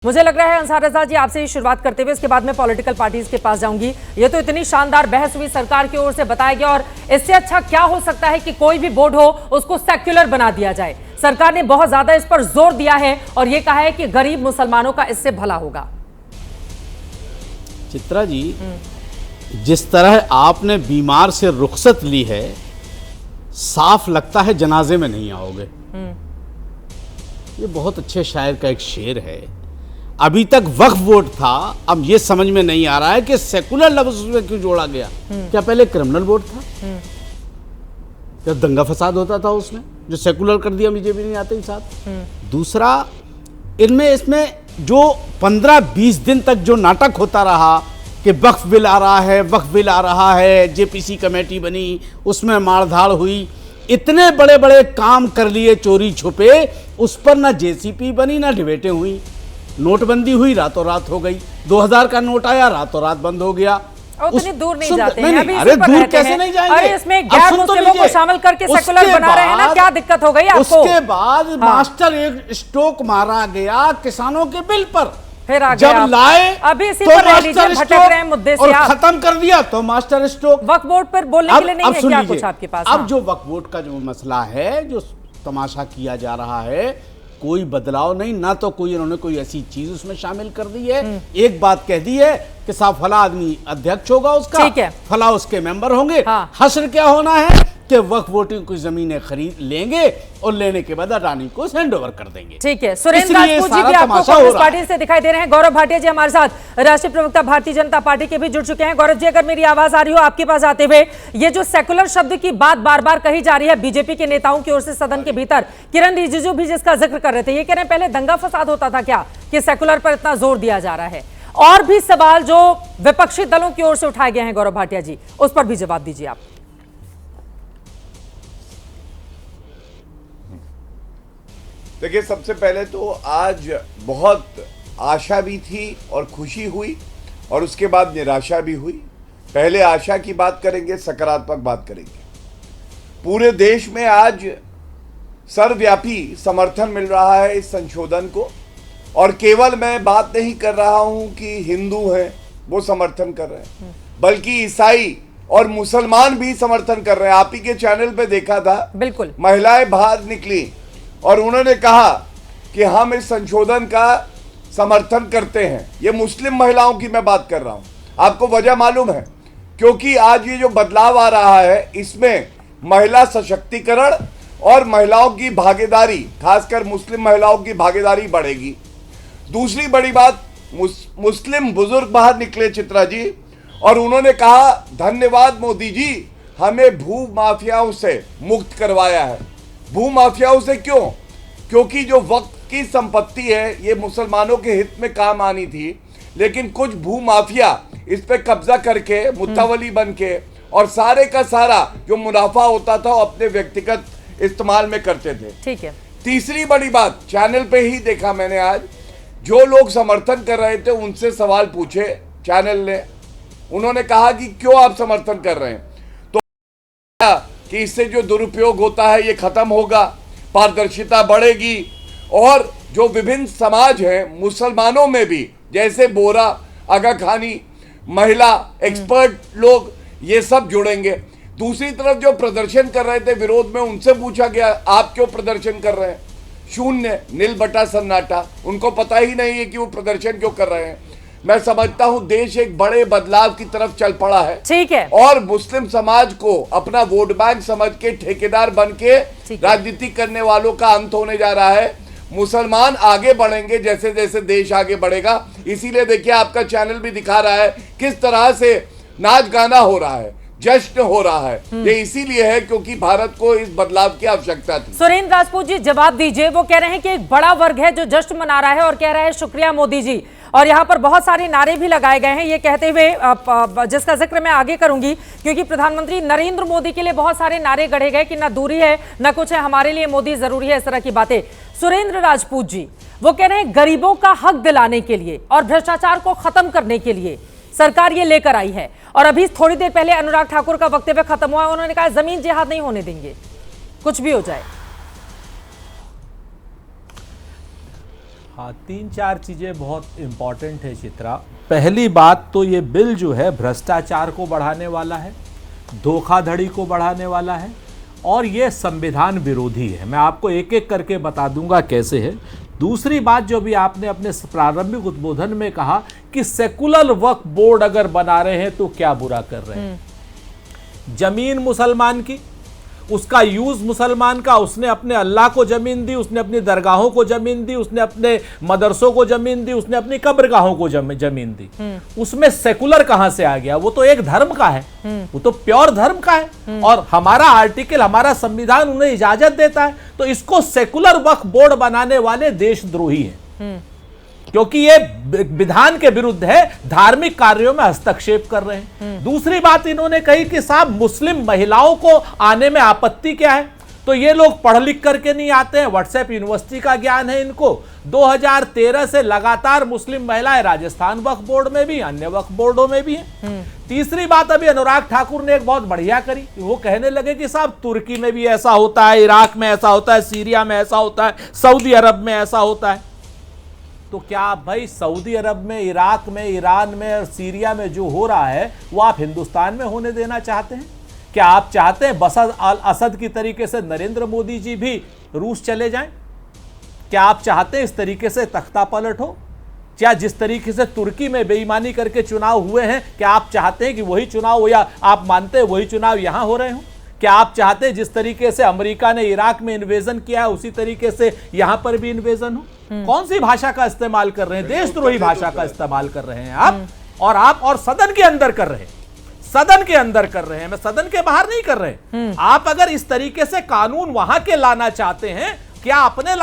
मुझे लग रहा है अंसार रजा जी, आपसे ही शुरुआत करते हुए इसके बाद मैं पॉलिटिकल पार्टीज के पास जाऊंगी। ये तो इतनी शानदार बहस हुई, सरकार की ओर से बताया गया, और इससे अच्छा क्या हो सकता है कि कोई भी बोर्ड हो उसको सेक्युलर बना दिया जाए। सरकार ने बहुत ज्यादा इस पर जोर दिया है और यह कहा है कि गरीब मुसलमानों का इससे भला होगा। चित्रा जी, जिस तरह आपने बीमार से रुखसत ली है, साफ लगता है जनाजे में नहीं आओगे। ये बहुत अच्छे शायर का एक शेर है। अभी तक वक्फ बोर्ड था, अब ये समझ में नहीं आ रहा है कि सेकुलर लफ्ज उसमें क्यों जोड़ा गया। क्या पहले क्रिमिनल बोर्ड था? क्या दंगा फसाद होता था उसमें, जो सेकुलर कर दिया? मुझे भी नहीं आते ही साथ। दूसरा, इसमें जो 15-20 दिन तक जो नाटक होता रहा कि वक्फ बिल आ रहा है, वक्फ बिल आ रहा है, जेपीसी कमेटी बनी, उसमें मारधाड़ हुई, इतने बड़े बड़े काम कर लिए चोरी छुपे, उस पर ना जेसीपी बनी ना डिबेटें हुई। नोटबंदी हुई, रातों रात हो गई। 2000 का नोट आया, रातों रात बंद हो गया। उतनी दूर नहीं जाते हैं, अभी अरे दूर कैसे नहीं जाएंगे? अरे इसमें गैर मुस्लिमों को शामिल करके सेकुलर बना रहे हैं ना, क्या दिक्कत हो गई आपको? उसके बाद मास्टर एक स्ट्रोक मारा गया किसानों के बिल पर, फिर आ जब लाए अभी इसी तो पर रह लीजिए, मास्टर भटक रहे हैं मुद्दे से और आप। खत्म कर दिया तो मास्टर स्ट्रोक। वक्फ बोर्ड पर बोलने के लिए नहीं है क्या कुछ आपके पास? अब जो वक्फ बोर्ड का जो मसला है, जो तमाशा किया जा रहा है, कोई बदलाव नहीं, ना तो कोई इन्होंने कोई ऐसी चीज उसमें शामिल कर दी है। एक बात कह दी है कि साहब फला आदमी अध्यक्ष होगा उसका, ठीक है, फला उसके मेंबर होंगे। हाँ। हश्र क्या होना है कि वक्फ बोर्ड की जमीनें खरीद लेंगे और लेने के बाद अडानी को हैंड ओवर कर देंगे। ठीक है, सुरेंद्र राजपूत जी भी आपको कांग्रेस पार्टी से दिखाई दे रहे हैं। गौरव भाटिया जी हमारे साथ, राष्ट्रीय प्रवक्ता भारतीय जनता पार्टी के भी जुड़ चुके हैं। गौरव जी, अगर मेरी आवाज आ रही हो आपके पास आते हुए, ये जो सेकुलर शब्द की बात बार बार कही जा रही है बीजेपी के नेताओं की ओर से सदन के भीतर, किरण रिजिजू भी जिसका जिक्र कर रहे थे, ये कह रहे हैं पहले दंगा फसाद होता था क्या कि सेकुलर पर इतना जोर दिया जा रहा है? और भी सवाल जो विपक्षी दलों की ओर से उठाए गए हैं गौरव भाटिया जी, उस पर भी जवाब दीजिए आप। देखिए, सबसे पहले तो आज बहुत आशा भी थी और खुशी हुई, और उसके बाद निराशा भी हुई। पहले आशा की बात करेंगे, सकारात्मक बात करेंगे। पूरे देश में आज सर्वव्यापी समर्थन मिल रहा है इस संशोधन को, और केवल मैं बात नहीं कर रहा हूं कि हिंदू हैं वो समर्थन कर रहे हैं, बल्कि ईसाई और मुसलमान भी समर्थन कर रहे हैं। आप ही के चैनल पे देखा था, बिल्कुल, महिलाएं बाहर निकली और उन्होंने कहा कि हम इस संशोधन का समर्थन करते हैं। ये मुस्लिम महिलाओं की मैं बात कर रहा हूं। आपको वजह मालूम है? क्योंकि आज ये जो बदलाव आ रहा है, इसमें महिला सशक्तिकरण और महिलाओं की भागीदारी, खासकर मुस्लिम महिलाओं की भागीदारी बढ़ेगी। दूसरी बड़ी बात, मुस्लिम बुजुर्ग बाहर निकले चित्रा जी, और उन्होंने कहा धन्यवाद मोदी जी, हमें भू माफियाओं से मुक्त करवाया है। भू माफियाओं से क्यों? क्योंकि जो वक्त की संपत्ति है ये मुसलमानों के हित में काम आनी थी, लेकिन कुछ भू माफिया इस पे कब्जा करके मुत्तावली बन के और सारे का सारा जो मुनाफा होता था वो अपने व्यक्तिगत इस्तेमाल में करते थे। ठीक है। तीसरी बड़ी बात, चैनल पे ही देखा मैंने आज, जो लोग समर्थन कर रहे थे उनसे सवाल पूछे चैनल ने, उन्होंने कहा कि क्यों आप समर्थन कर रहे हैं? तो कि इससे जो दुरुपयोग होता है ये खत्म होगा, पारदर्शिता बढ़ेगी, और जो विभिन्न समाज हैं मुसलमानों में भी, जैसे बोरा, आगा खानी, महिला, एक्सपर्ट लोग, ये सब जुड़ेंगे। दूसरी तरफ जो प्रदर्शन कर रहे थे विरोध में, उनसे पूछा गया आप क्यों प्रदर्शन कर रहे हैं? शून्य, नील बटा सन्नाटा। उनको पता ही नहीं है कि वो प्रदर्शन क्यों कर रहे हैं। मैं समझता हूं देश एक बड़े बदलाव की तरफ चल पड़ा है। ठीक है। और मुस्लिम समाज को अपना वोट बैंक समझ के ठेकेदार बन के राजनीति करने वालों का अंत होने जा रहा है। मुसलमान आगे बढ़ेंगे जैसे जैसे देश आगे बढ़ेगा। इसीलिए देखिए, आपका चैनल भी दिखा रहा है किस तरह से नाच गाना हो रहा है, जश्न हो रहा है। ये इसीलिए है क्योंकि भारत को इस बदलाव की आवश्यकता थी। सुरेंद्र राजपूत जी जवाब दीजिए। वो कह रहे हैं कि एक बड़ा वर्ग है जो जश्न मना रहा है और कह रहा है शुक्रिया मोदी जी, और यहाँ पर बहुत सारे नारे भी लगाए गए हैं, ये कहते हुए जिसका जिक्र मैं आगे करूंगी, क्योंकि प्रधानमंत्री नरेंद्र मोदी के लिए बहुत सारे नारे गढ़े गए कि ना दूरी है ना कुछ है, हमारे लिए मोदी जरूरी है, इस तरह की बातें। सुरेंद्र राजपूत जी वो कह रहे हैं गरीबों का हक दिलाने के लिए और भ्रष्टाचार को खत्म करने के लिए सरकार ये लेकर आई है, और अभी थोड़ी देर पहले अनुराग ठाकुर का वक्तव्य खत्म हुआ, उन्होंने कहा जमीन जिहाद नहीं होने देंगे, कुछ भी हो जाए। हाँ, 3-4 चीज़ें बहुत इम्पॉर्टेंट है चित्रा। पहली बात तो ये बिल जो है भ्रष्टाचार को बढ़ाने वाला है, धोखाधड़ी को बढ़ाने वाला है और ये संविधान विरोधी है। मैं आपको एक एक करके बता दूंगा कैसे है। दूसरी बात जो भी आपने अपने प्रारंभिक उद्बोधन में कहा कि सेकुलर वक्फ बोर्ड अगर बना रहे हैं तो क्या बुरा कर रहे हैं। जमीन मुसलमान की, उसका यूज मुसलमान का, उसने अपने अल्लाह को जमीन दी, उसने अपनी दरगाहों को जमीन दी, उसने अपने मदरसों को जमीन दी, उसने अपनी कब्रगाहों को जमीन दी। उसमें सेकुलर कहां से आ गया? वो तो एक धर्म का है, वो तो प्योर धर्म का है और हमारा आर्टिकल, हमारा संविधान उन्हें इजाजत देता है। तो इसको सेकुलर वक्फ बोर्ड बनाने वाले देशद्रोही हैं क्योंकि ये विधान के विरुद्ध है, धार्मिक कार्यों में हस्तक्षेप कर रहे हैं। दूसरी बात इन्होंने कही कि साहब मुस्लिम महिलाओं को आने में आपत्ति क्या है? तो ये लोग पढ़ लिख करके नहीं आते हैं, व्हाट्सएप यूनिवर्सिटी का ज्ञान है इनको। 2013 से लगातार मुस्लिम महिलाएं राजस्थान वक्फ बोर्ड में भी, अन्य वक्फ बोर्डों में भी हैं। तीसरी बात अभी अनुराग ठाकुर ने एक बहुत बढ़िया करी, वो कहने लगे कि साहब तुर्की में भी ऐसा होता है, इराक में ऐसा होता है, सीरिया में ऐसा होता है, सऊदी अरब में ऐसा होता है। तो क्या आप भाई सऊदी अरब में, इराक में, ईरान में और सीरिया में जो हो रहा है वो आप हिंदुस्तान में होने देना चाहते हैं? क्या आप चाहते हैं बशर अल असद की तरीके से नरेंद्र मोदी जी भी रूस चले जाएं? क्या आप चाहते हैं इस तरीके से तख्ता पलट हो? क्या जिस तरीके से तुर्की में बेईमानी करके चुनाव हुए हैं, क्या आप चाहते हैं कि वही चुनाव हो, या आप मानते हैं वही चुनाव यहां हो रहे हो? क्या आप चाहते हैं जिस तरीके से अमेरिका ने इराक में इन्वेजन किया है उसी तरीके से यहां पर भी इन्वेजन हो? कौन सी भाषा का इस्तेमाल कर रहे हैं? देशद्रोही भाषा का इस्तेमाल कर रहे हैं आप और सदन के अंदर कर रहे हैं, सदन के अंदर कर रहे हैं, मैं सदन के बाहर नहीं कर रहे। आप अगर इस तरीके से कानून वहां के लाना चाहते हैं, क्या अपने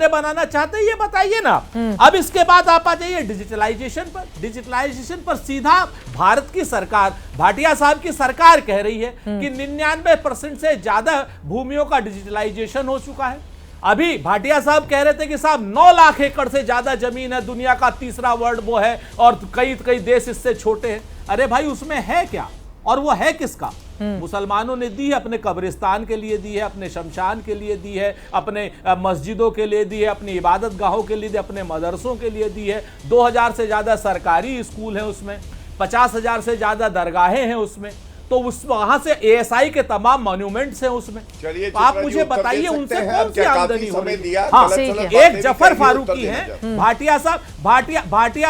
बनाना चाहते हैं, ये बताइए ना। अब इसके बाद आप आ जाइए डिजिटलाइजेशन पर सीधा भारत की सरकार, भाटिया साहब की सरकार कह रही है कि 99% से ज्यादा भूमियों का डिजिटलाइजेशन हो चुका है। अभी भाटिया साहब कह रहे थे कि साहब 9 लाख एकड़ से ज्यादा जमीन है, दुनिया का तीसरा वर्ल्ड वो है और कई देश इससे छोटे हैं। अरे भाई उसमें है क्या और वो है किसका? मुसलमानों ने दी है, अपने कब्रिस्तान के लिए दी है, अपने शमशान के लिए दी है, अपने मस्जिदों के लिए दी है, अपनी इबादत गाहों के लिए दी, अपने मदरसों के लिए दी है। 2000 से ज्यादा सरकारी स्कूल हैं उसमें, 50,000 से ज्यादा दरगाहें हैं उसमें, तो उस वहां से एएसआई के तमाम मॉन्यूमेंट्स हैं उसमें। चलिए तो आप मुझे बताइए उनसे कौन सी आमदनी हो रही है? हाँ, एक जफर फारूकी हैं, भाटिया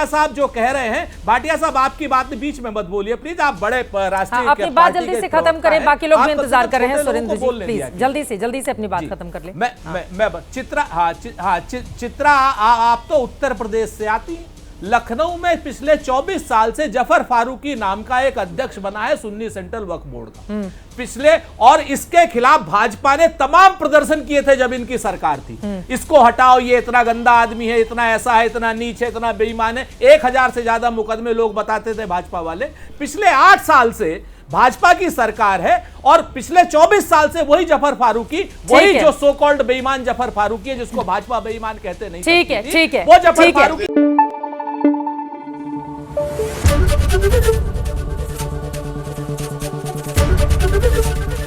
साहब जो कह रहे हैं, भाटिया साहब आपकी बात बीच में मत बोलिए प्लीज, आप बड़े राष्ट्रीय अपनी बात जल्दी से खत्म करें, बाकी लोग भी इंतजार कर रहे हैं। सुरेंद्र जी प्लीज जल्दी से अपनी बात खत्म कर लें। मैं चित्रा आप तो उत्तर प्रदेश से आती हैं। लखनऊ में पिछले 24 साल से जफर फारूकी नाम का एक अध्यक्ष बना है सुन्नी सेंट्रल वक्फ बोर्ड का पिछले, और इसके खिलाफ भाजपा ने तमाम प्रदर्शन किए थे जब इनकी सरकार थी। इसको हटाओ, ये इतना गंदा आदमी है, इतना ऐसा है, इतना नीच है, इतना बेईमान है। 1000 से ज्यादा मुकदमे लोग बताते थे भाजपा वाले। पिछले 8 साल से भाजपा की सरकार है और पिछले 24 साल से वही जफर फारूकी, वही जो सो कॉल्ड बेईमान जफर फारूकी है, जिसको भाजपा बेईमान कहते नहीं, ठीक है वो जफर फारूकी।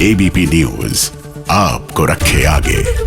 एबीपी न्यूज आपको रखे आगे।